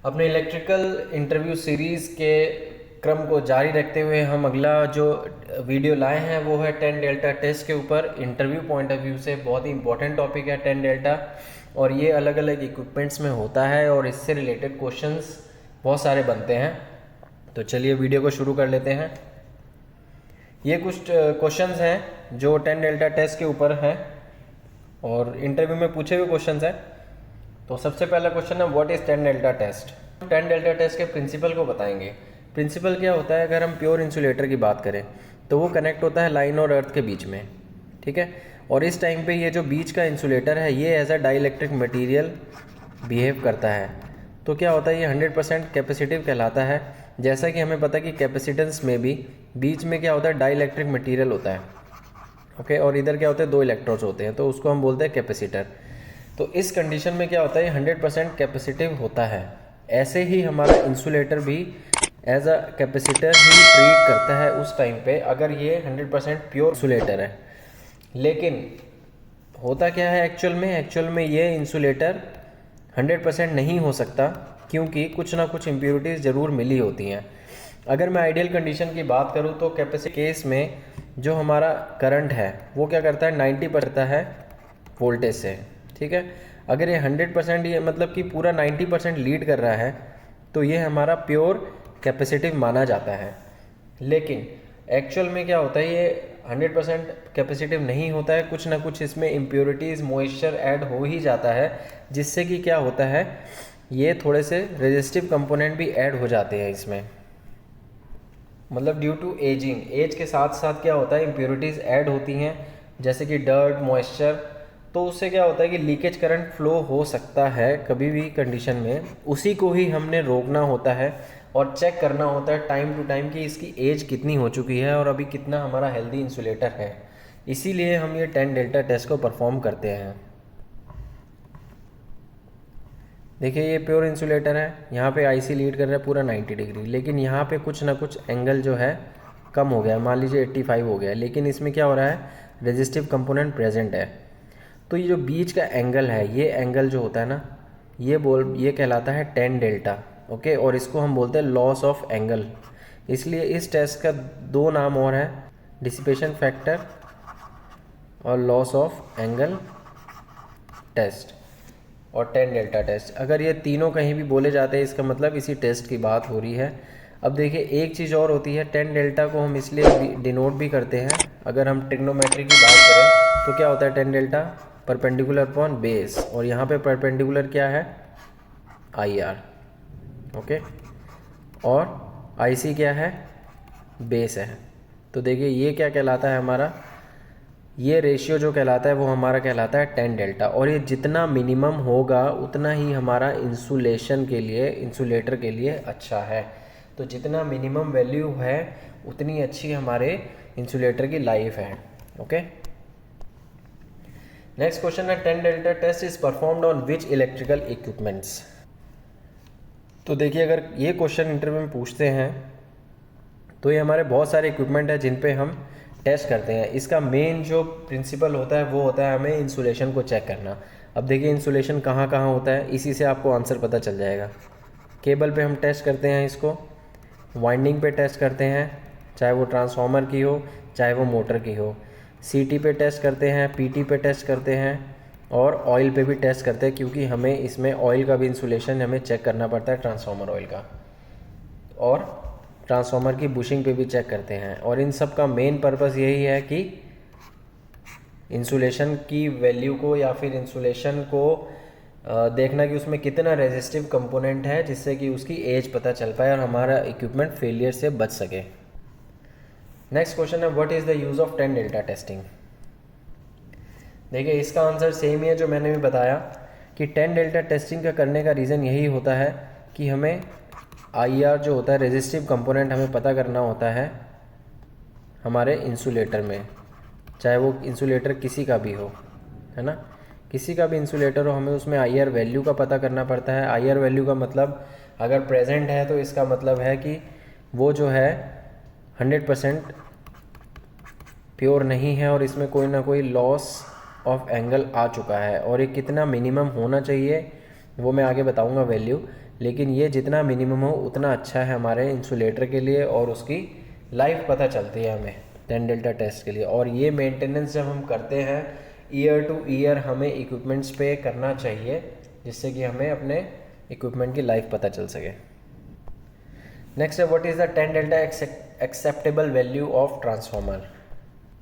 अपने electrical interview series के क्रम को जारी रखते हुए हम अगला जो वीडियो लाए हैं वो है 10 डेल्टा टेस्ट के ऊपर। इंटरव्यू पॉइंट ऑफ व्यू से बहुत ही इंपॉर्टेंट टॉपिक है 10 डेल्टा, और ये अलग अलग इक्विपमेंट्स में होता है और इससे रिलेटेड क्वेश्चंस बहुत सारे बनते हैं। तो चलिए वीडियो को शुरू कर लेते हैं। ये कुछ क्वेश्चंस हैं जो 10 डेल्टा टेस्ट के ऊपर हैं और इंटरव्यू में पूछे हुए क्वेश्चंस हैं। तो सबसे पहला क्वेश्चन है what is 10 delta test. 10 delta test के प्रिंसिपल को बताएंगे। प्रिंसिपल क्या होता है, अगर हम प्योर इंसुलेटर की बात करें तो वो कनेक्ट होता है लाइन और अर्थ के बीच में, ठीक है। और इस टाइम पे ये जो बीच का इंसुलेटर है ये as a dielectric material behave करता है। तो क्या होता है, ये 100% कैपेसिटिव कहलाता है। जैसा कि हमें पता है कि कैपेसिटेंस में भी बीच में क्या होता है, डाइलेक्ट्रिक मटेरियल होता है, ओके। और इधर क्या होता है, 2 इलेक्ट्रोड्स होते हैं, तो उसको हम बोलते हैं कैपेसिटर। तो इस कंडीशन में क्या होता है, 100% कैपेसिटिव होता है। ऐसे ही हमारा इंसुलेटर भी एज अ कैपेसिटर ही ट्रीट करता है उस टाइम पे, अगर ये 100% प्योर इंसुलेटर है। लेकिन होता क्या है एक्चुअल में ये इंसुलेटर 100% नहीं हो सकता, क्योंकि कुछ ना कुछ इम्प्योरिटीज़ ज़रूर मिली होती हैं। अगर मैं आइडियल कंडीशन की बात करूँ तो कैपेसिटी केस में जो हमारा करंट है वो क्या करता है, 90 करता है वोल्टेज से, ठीक है। अगर ये 100% ये मतलब कि पूरा 90% लीड कर रहा है तो ये हमारा प्योर कैपेसिटिव माना जाता है। लेकिन एक्चुअल में क्या होता है, ये 100% कैपेसिटिव नहीं होता है। कुछ ना कुछ इसमें इम्प्योरिटीज़ मॉइस्चर ऐड हो ही जाता है, जिससे कि क्या होता है, ये थोड़े से रेजिस्टिव कंपोनेंट भी ऐड हो जाते हैं इसमें। मतलब ड्यू टू एजिंग, एज के साथ साथ क्या होता है, इम्प्योरिटीज़ ऐड होती हैं जैसे कि डर्ट, मॉइस्चर। तो उससे क्या होता है कि लीकेज करंट फ्लो हो सकता है कभी भी कंडीशन में। उसी को ही हमने रोकना होता है और चेक करना होता है टाइम टू टाइम कि इसकी एज कितनी हो चुकी है और अभी कितना हमारा हेल्दी इंसुलेटर है। इसीलिए हम ये 10 डेल्टा टेस्ट को परफॉर्म करते हैं। देखिए ये प्योर इंसुलेटर है, यहाँ पे आईसी लीड कर रहा है पूरा 90 डिग्री, लेकिन यहाँ पे कुछ ना कुछ एंगल जो है कम हो गया, मान लीजिए 85 हो गया, लेकिन इसमें क्या हो रहा है, रेजिस्टिव कंपोनेंट प्रेजेंट है। तो ये जो बीच का एंगल है, ये एंगल जो होता है ना, ये कहलाता है 10 डेल्टा, ओके। और इसको हम बोलते हैं लॉस ऑफ एंगल। इसलिए इस टेस्ट का 2 नाम और है, डिसिपेशन फैक्टर और लॉस ऑफ एंगल टेस्ट और 10 डेल्टा टेस्ट। अगर ये तीनों कहीं भी बोले जाते हैं इसका मतलब इसी टेस्ट की बात हो रही है। अब देखिए एक चीज़ और होती है, 10 डेल्टा को हम इसलिए डिनोट भी करते हैं, अगर हम ट्रिग्नोमेट्री की बात करें तो क्या होता है 10 डेल्टा, परपेंडिकुलर अपॉन बेस, और यहाँ पे परपेंडिकुलर क्या है, आई आर, ओके। और आई सी क्या है, बेस है। तो देखिए ये क्या कहलाता है हमारा, ये रेशियो जो कहलाता है वो हमारा कहलाता है 10 डेल्टा। और ये जितना मिनिमम होगा उतना ही हमारा इंसुलेशन के लिए, इंसुलेटर के लिए अच्छा है। तो जितना मिनिमम वैल्यू है उतनी अच्छी हमारे इंसुलेटर की लाइफ है, ओके। नेक्स्ट क्वेश्चन है 10 delta test is performed on which electrical equipments. तो देखिए अगर ये क्वेश्चन इंटरव्यू में पूछते हैं तो ये हमारे बहुत सारे इक्विपमेंट है जिन पे हम टेस्ट करते हैं। इसका मेन जो प्रिंसिपल होता है वो होता है हमें इंसुलेशन को चेक करना। अब देखिए इंसुलेशन कहाँ कहाँ होता है, इसी से आपको आंसर पता चल जाएगा। केबल पे हम टेस्ट करते हैं इसको, वाइंडिंग पे टेस्ट करते हैं, चाहे वो ट्रांसफार्मर की हो चाहे वो मोटर की हो, सीटी पे टेस्ट करते हैं, पीटी पे टेस्ट करते हैं, और ऑयल पे भी टेस्ट करते हैं, क्योंकि हमें इसमें ऑयल का भी इंसुलेशन हमें चेक करना पड़ता है, ट्रांसफार्मर ऑयल का, और ट्रांसफार्मर की बुशिंग पे भी चेक करते हैं। और इन सब का मेन पर्पस यही है कि इंसुलेशन की वैल्यू को या फिर इंसुलेशन को देखना कि उसमें कितना रेजिस्टिव कंपोनेंट है, जिससे कि उसकी एज पता चल पाए और हमारा इक्विपमेंट फेलियर से बच सके। नेक्स्ट क्वेश्चन है what is the use of 10 delta testing. देखिए इसका आंसर सेम ही है जो मैंने भी बताया कि 10 डेल्टा टेस्टिंग का करने का रीज़न यही होता है कि हमें आईआर जो होता है, रेजिस्टिव कंपोनेंट, हमें पता करना होता है हमारे इंसुलेटर में, चाहे वो इंसुलेटर किसी का भी हो, है ना, किसी का भी इंसुलेटर हो, हमें उसमें आईआर वैल्यू का पता करना पड़ता है। आईआर वैल्यू का मतलब अगर प्रेजेंट है तो इसका मतलब है कि वो जो है 100% प्योर नहीं है और इसमें कोई ना कोई लॉस ऑफ एंगल आ चुका है। और ये कितना मिनिमम होना चाहिए, वो मैं आगे बताऊंगा वैल्यू, लेकिन ये जितना मिनिमम हो उतना अच्छा है हमारे इंसुलेटर के लिए और उसकी लाइफ पता चलती है हमें 10 डेल्टा टेस्ट के लिए। और ये मेंटेनेंस जब हम करते हैं ईयर टू ईयर हमें इक्विपमेंट्स पे करना चाहिए, जिससे कि हमें अपने इक्विपमेंट की लाइफ पता चल सके। नेक्स्ट है what is the 10 delta acceptable value of transformer.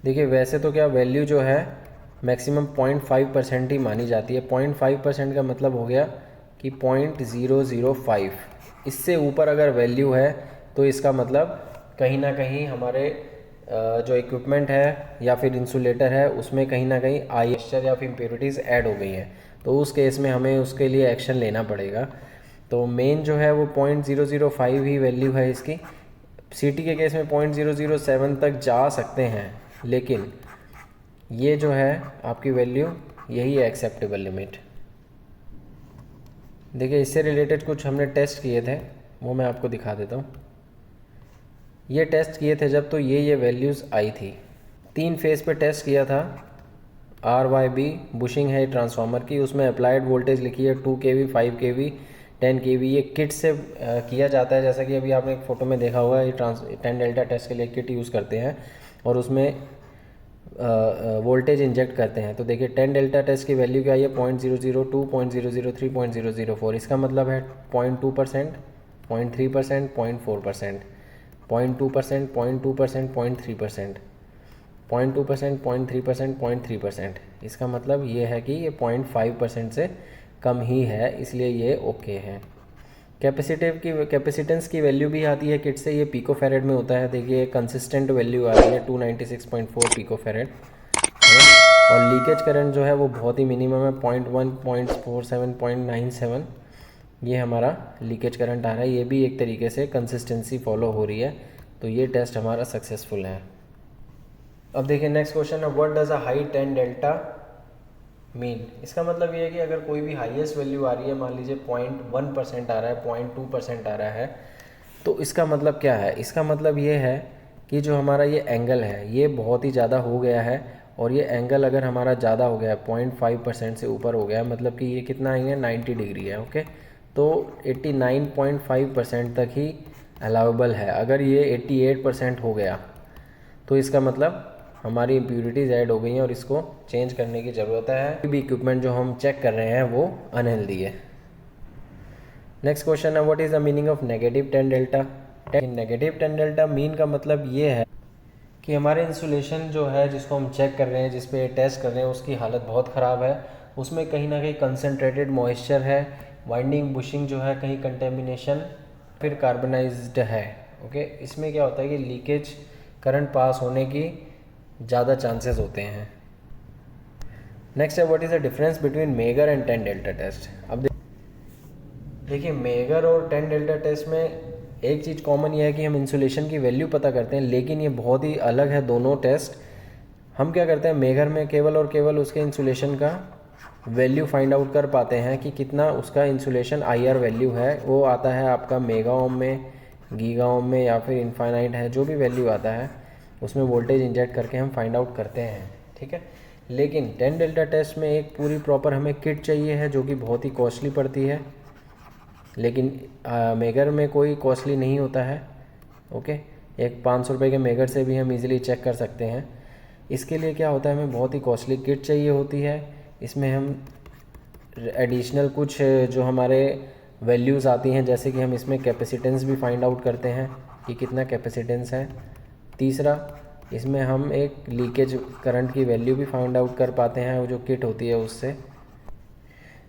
देखिए वैसे तो क्या वैल्यू जो है मैक्सिमम 0.5% ही मानी जाती है। 0.5% का मतलब हो गया कि 0.005, इससे ऊपर अगर वैल्यू है तो इसका मतलब कहीं ना कहीं हमारे जो इक्विपमेंट है या फिर इंसुलेटर है उसमें कहीं ना कहीं मॉइस्चर या फिर इम्प्योरिटीज़ ऐड हो गई हैं, तो उस केस में हमें उसके लिए एक्शन लेना पड़ेगा। तो मेन जो है वो 0.005 ही वैल्यू है इसकी। सीटी के केस में 0.007 तक जा सकते हैं, लेकिन ये जो है आपकी वैल्यू यही है एक्सेप्टेबल लिमिट। देखिए इससे रिलेटेड कुछ हमने टेस्ट किए थे, वो मैं आपको दिखा देता हूँ। ये टेस्ट किए थे जब, तो ये वैल्यूज़ आई थी। 3 फेज़ पे टेस्ट किया था। RYB बुशिंग है ट्रांसफार्मर की, उसमें अप्लाइड वोल्टेज लिखी है 2 kV, 5 kV, 10 kV। ये किट से किया जाता है, जैसा कि अभी आपने एक फ़ोटो में देखा होगा। ये 10 डेल्टा टेस्ट के लिए किट यूज़ करते हैं और उसमें वोल्टेज इंजेक्ट करते हैं। तो देखिए 10 डेल्टा टेस्ट की वैल्यू क्या है, 0.002, 0.003, 0.004। इसका मतलब है 0.2%, 0.3%, 0.4%, 0.2%, 0.2%, 0.3%, 0.2%, 0.3%, 0.3%। इसका मतलब ये है कि ये 0.5% से कम ही है, इसलिए ये ओके है। कैपेसिटेंस की वैल्यू भी आती है किट से, ये पिको फेरेड में होता है। देखिए कंसिस्टेंट वैल्यू आ रही है 296.4 पिको फेरेड, और लीकेज करंट जो है वो बहुत ही मिनिमम है 0.1, 0.47, 0.97। ये हमारा लीकेज करंट आ रहा है। ये भी एक तरीके से कंसिस्टेंसी फॉलो हो रही है, तो ये टेस्ट हमारा सक्सेसफुल है। अब देखिए नेक्स्ट क्वेश्चन है what does a high 10 delta mean. इसका मतलब ये है कि अगर कोई भी हाईएस्ट वैल्यू आ रही है, मान लीजिए 0.1% आ रहा है, 0.2% आ रहा है, तो इसका मतलब क्या है? इसका मतलब ये है कि जो हमारा ये एंगल है ये बहुत ही ज़्यादा हो गया है, और ये एंगल अगर हमारा ज़्यादा हो गया है 0.5% से ऊपर हो गया है, मतलब कि ये कितना है, 90 डिग्री है। ओके, तो 89.5% तक ही अलाउेबल है। अगर ये 88% हो गया तो इसका मतलब हमारी इम्प्यूरिटीज़ ऐड हो गई हैं और इसको चेंज करने की ज़रूरत है। कोई भी इक्विपमेंट जो हम चेक कर रहे हैं वो अनहेल्दी है। नेक्स्ट क्वेश्चन है what is the meaning of negative 10 delta. Negative 10 delta mean का मतलब ये है कि हमारे इंसुलेशन जो है जिसको हम चेक कर रहे हैं, जिस पे टेस्ट कर रहे हैं, उसकी हालत बहुत ख़राब है। उसमें कहीं ना कहीं कंसनट्रेटेड मॉइस्चर है, वाइंडिंग बुशिंग जो है कहीं कंटेमिनेशन, फिर कार्बनाइज्ड है। ओके, इसमें क्या होता है कि लीकेज करंट पास होने की ज़्यादा चांसेस होते हैं। नेक्स्ट है what is the difference between megger and 10 delta test. अब देखिए मेगर और 10 डेल्टा टेस्ट में एक चीज़ कॉमन ये है कि हम इंसुलेशन की वैल्यू पता करते हैं, लेकिन ये बहुत ही अलग है दोनों टेस्ट। हम क्या करते हैं, मेगर में केवल और केवल उसके इंसुलेशन का वैल्यू फाइंड आउट कर पाते हैं कि कितना उसका इंसुलेशन IR वैल्यू है। वो आता है आपका मेगा ओम में, गीगा ओम में, या फिर इनफाइनाइट है, जो भी वैल्यू आता है उसमें वोल्टेज इंजेक्ट करके हम फाइंड आउट करते हैं। ठीक है, लेकिन 10 डेल्टा टेस्ट में एक पूरी प्रॉपर हमें किट चाहिए है, जो कि बहुत ही कॉस्टली पड़ती है, लेकिन मेगर में कोई कॉस्टली नहीं होता है। ओके, एक 500 रुपये के मेगर से भी हम इजीली चेक कर सकते हैं। इसके लिए क्या होता है, हमें बहुत ही कॉस्टली किट चाहिए होती है। इसमें हम एडिशनल कुछ जो हमारे वैल्यूज़ आती हैं, जैसे कि हम इसमें कैपेसिटेंस भी फाइंड आउट करते हैं कि कितना कैपेसिटेंस है। तीसरा, इसमें हम एक लीकेज करंट की वैल्यू भी फाइंड आउट कर पाते हैं, वो जो किट होती है उससे।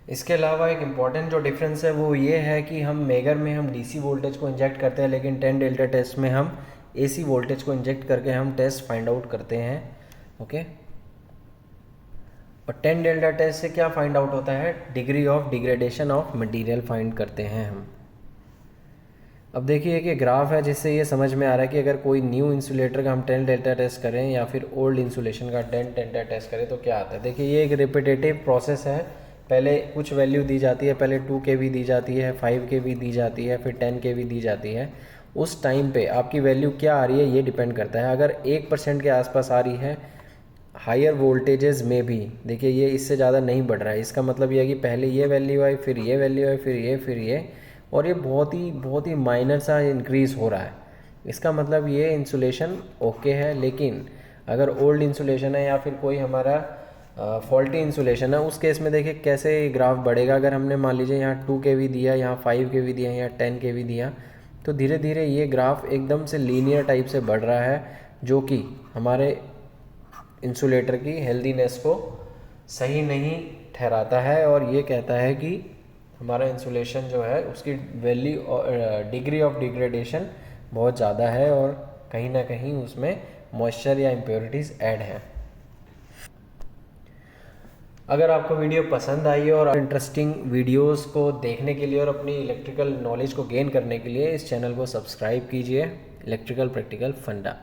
इसके अलावा एक इम्पॉर्टेंट जो डिफरेंस है वो ये है कि हम मेगर में हम DC वोल्टेज को इंजेक्ट करते हैं, लेकिन 10 डेल्टा टेस्ट में हम AC वोल्टेज को इंजेक्ट करके हम टेस्ट फाइंड आउट करते हैं। ओके, और 10 डेल्टा टेस्ट से क्या फाइंड आउट होता है, degree of degradation of material find करते हैं हम। अब देखिए कि ग्राफ है जिससे ये समझ में आ रहा है कि अगर कोई न्यू इंसुलेटर का हम 10 डेल्टा टेस्ट करें या फिर ओल्ड इंसुलेशन का 10 डेल्टा टेस्ट करें तो क्या आता है। देखिए ये एक रिपीटेटिव प्रोसेस है। पहले कुछ वैल्यू दी जाती है, पहले 2 kV दी जाती है, 5 kV दी जाती है, फिर 10 kV दी जाती है। उस टाइम पे आपकी वैल्यू क्या आ रही है ये डिपेंड करता है। अगर 1% के आसपास आ रही है हायर वोल्टेजेस में भी देखिए ये इससे ज़्यादा नहीं बढ़ रहा है। इसका मतलब ये है कि पहले ये वैल्यू आई, फिर ये वैल्यू आई, फिर ये, और ये बहुत ही माइनर सा इंक्रीज़ हो रहा है। इसका मतलब ये इंसुलेशन ओके है। लेकिन अगर ओल्ड इंसुलेशन है या फिर कोई हमारा फॉल्टी इंसुलेशन है, उस केस में देखिए कैसे ग्राफ बढ़ेगा। अगर हमने मान लीजिए यहाँ 2 kV दिया, यहाँ 5 kV दिया, यहाँ 10 kV दिया, तो धीरे धीरे ये ग्राफ एकदम से लीनियर टाइप से बढ़ रहा है, जो कि हमारे इंसुलेटर की हेल्दीनेस को सही नहीं ठहराता है। और ये कहता है कि हमारा इंसुलेशन जो है उसकी वैल्यू डिग्री ऑफ डिग्रेडेशन बहुत ज़्यादा है और कहीं ना कहीं उसमें मॉइस्चर या इम्प्योरिटीज़ ऐड हैं। अगर आपको वीडियो पसंद आई और इंटरेस्टिंग वीडियोस को देखने के लिए और अपनी इलेक्ट्रिकल नॉलेज को गेन करने के लिए इस चैनल को सब्सक्राइब कीजिए, इलेक्ट्रिकल प्रैक्टिकल फंडा।